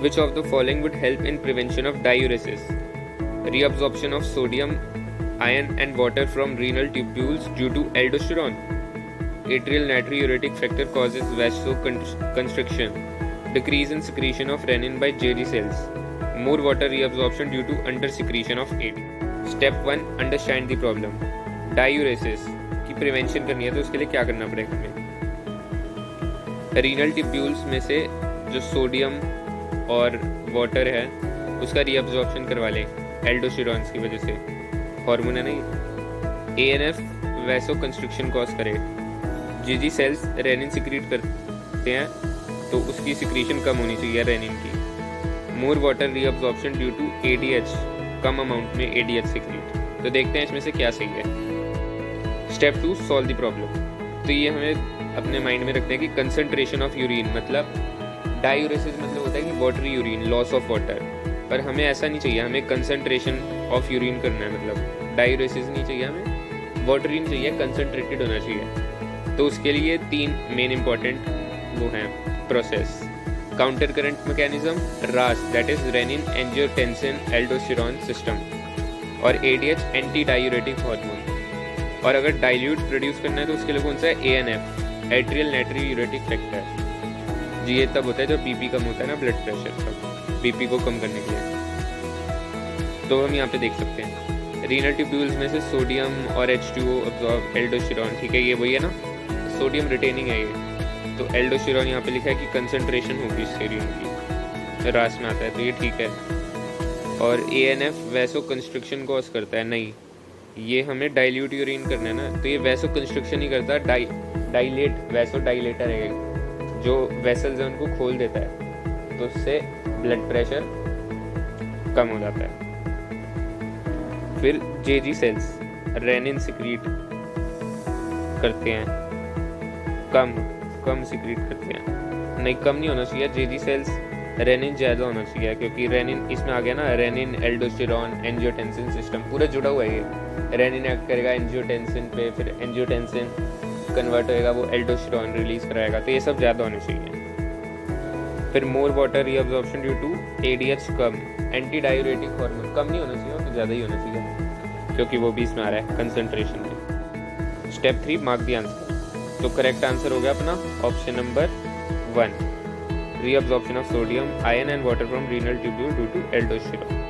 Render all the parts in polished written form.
Which of the following would help in prevention of diuresis? Reabsorption of sodium, iron and water from renal tubules due to aldosterone. Atrial natriuretic factor causes vasoconstriction. Decrease in secretion of renin by JG cells. More water reabsorption due to under-secretion of AD. Step 1. Understand the problem. Diuresis की prevention करनी है तो उसके लिए क्या करना पड़ेगा हमें? रीनल ट्यूब्यूल्स में से जो सोडियम और वाटर है उसका रीअब्जॉर्प्शन करवा लें एल्डोस्टेरॉन की वजह से, हार्मोन है नहीं। ANF वैसो कंस्ट्रक्शन कॉज करे। जीजी सेल्स रेनिन सिक्रीट करते हैं तो उसकी सिक्रीशन कम होनी चाहिए रेनिन की। More water reabsorption due to ADH, कम अमाउंट में ADH सिक्रीट। तो देखते हैं इसमें से क्या सही है। स्टेप 2. Solve the problem. तो ये हमें अपने माइंड में रखते हैं कि कंसंट्रेशन ऑफ यूरिन, मतलब डायूरेसिस मतलब होता है कि watery urine, loss of water, पर हमें ऐसा नहीं चाहिए, हमें कंसंट्रेशन ऑफ यूरिन करना है, मतलब डायूरेसिस नहीं चाहिए हमें, वाटरी नहीं चाहिए, कंसंट्रेटेड होना चाहिए। तो उसके लिए 3 मेन इंपॉर्टेंट वो हैं प्रोसेस। काउंटर करंट मैकेनिज्म, रास that is renin angiotensin aldosterone system, और ADH एंटी डायूरेटिक हार्मोन। और अगर डाइल्यूट प्रोड्यूस करना है तो उसके लिए कौन सा है? ANF, atrial natriuretic factor. जी ये तब होता है जब BP कम होता है ना, ब्लड प्रेशर, तब BP को कम करने के लिए। तो हम यहाँ पे देख सकते हैं रीनल ट्यूब्यूल्स में से सोडियम और H2O अब्सॉर्ब एल्डोस्टेरॉन, ठीक है, ये वही है ना, सोडियम रिटेनिंग है ये। तो एल्डोस्टेरॉन यहाँ पे लिखा है कि कंसंट्रेशन होगी इससे यूरिन की, रास में आता है, तो ये ठीक है। और ANF वैसो कंस्ट्रक्शन कॉज करता है, नहीं, ये हमें डाइल्यूट यूरिन करना है ना, तो ये वैसो कंस्ट्रक्शन नहीं करता, डाइलेट, वैसो डाइलेटर है, जो वेसल्स हैं उनको खोल देता है, तो उससे ब्लड प्रेशर कम हो जाता है। फिर JG सेल्स रेनिन सिक्रीट करते हैं, कम सिक्रीट करते हैं, नहीं कम नहीं होना चाहिए, JG सेल्स रेनिन ज़्यादा होना चाहिए, क्योंकि रेनिन इसमें आ गया ना, रेनिन एल्डोस्टेरॉन एंजियोटेंसिन सिस्टम पूरा जुड़ा हुआ है ये। रेनिन एक्ट करेगा एंजियोटेंसिन पे, फिर एंजियोटेंसिन कन्वर्ट होएगा, वो एल्डोस्टेरॉन रिलीज कराएगा, तो ये सब ज़्यादा होने चाहिए। फिर more water reabsorption due to ADH कम, एंटी डायूरेटिक हार्मोन कम नहीं होना चाहिए, तो ज़्यादा ही होना चाहिए, क्योंकि वो भी इसमें आ रहा है कंसंट्रेशन में। स्टेप 3. Mark the answer. तो करेक्ट आंसर हो गया अपना option number 1, reabsorption of sodium, iron and water from renal tubule due to aldosterone.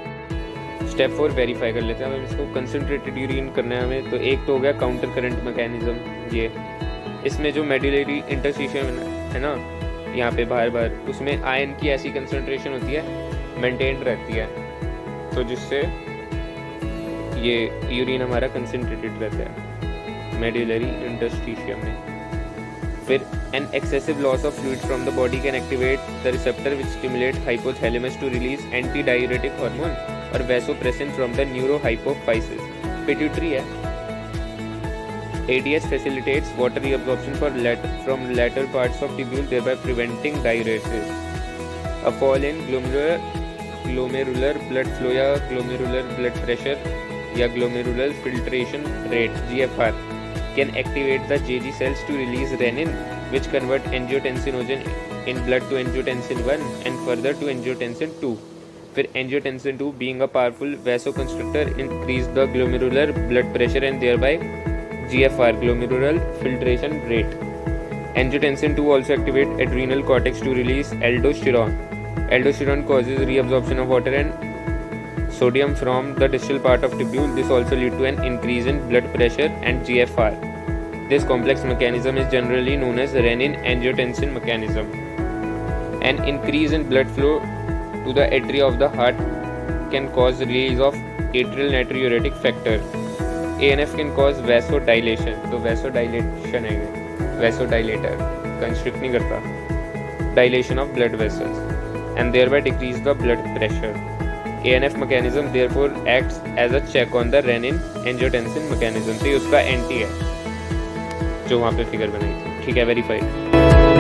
Step 4 verify कर लेते हैं। अब इसको कंसंट्रेटेड यूरिन करना है हमें, तो एक तो हो गया काउंटर करंट मैकेनिज्म, ये इसमें जो मेडुलरी इंटरस्टिशियम है ना, यहाँ पे बाहर उसमें आयरन की ऐसी कंसंट्रेशन होती है, मेंटेन रहती है, तो जिससे ये यूरिन हमारा कंसंट्रेटेड रहता है मेडुलरी इंटरस्टिशियम में। फिर an excessive loss of fluid from the body can activate the receptor which stimulate hypothalamus to release antidiuretic hormone और vasopressin from the neurohypophysis, pituitary है। ADH facilitates water reabsorption from latter parts of tubule, thereby preventing diuresis. A fall in glomerular blood flow या glomerular blood pressure या glomerular filtration rate GFR can activate the JG cells to release renin, which convert angiotensinogen in blood to angiotensin 1 and further to angiotensin 2. फिर angiotensin 2 being a powerful vasoconstrictor increase the glomerular blood pressure and thereby GFR, glomerular filtration rate. Angiotensin 2 also activate adrenal cortex to release aldosterone. Aldosterone causes reabsorption of water and sodium from the distal part of tubule. This also lead to an increase in blood pressure and GFR. This complex mechanism is generally known as renin-angiotensin mechanism. An increase in blood flow to the atria of the heart can cause release of atrial natriuretic factor. ANF can cause vasodilation. तो vasodilation है ये, vasodilator, constrict नहीं करता, dilation of blood vessels and thereby decrease the blood pressure. ANF mechanism therefore acts as a check on the renin-angiotensin mechanism. तो ये उसका anti है जो वहाँ पे फिगर बनाई थी, ठीक है, वेरीफाइड।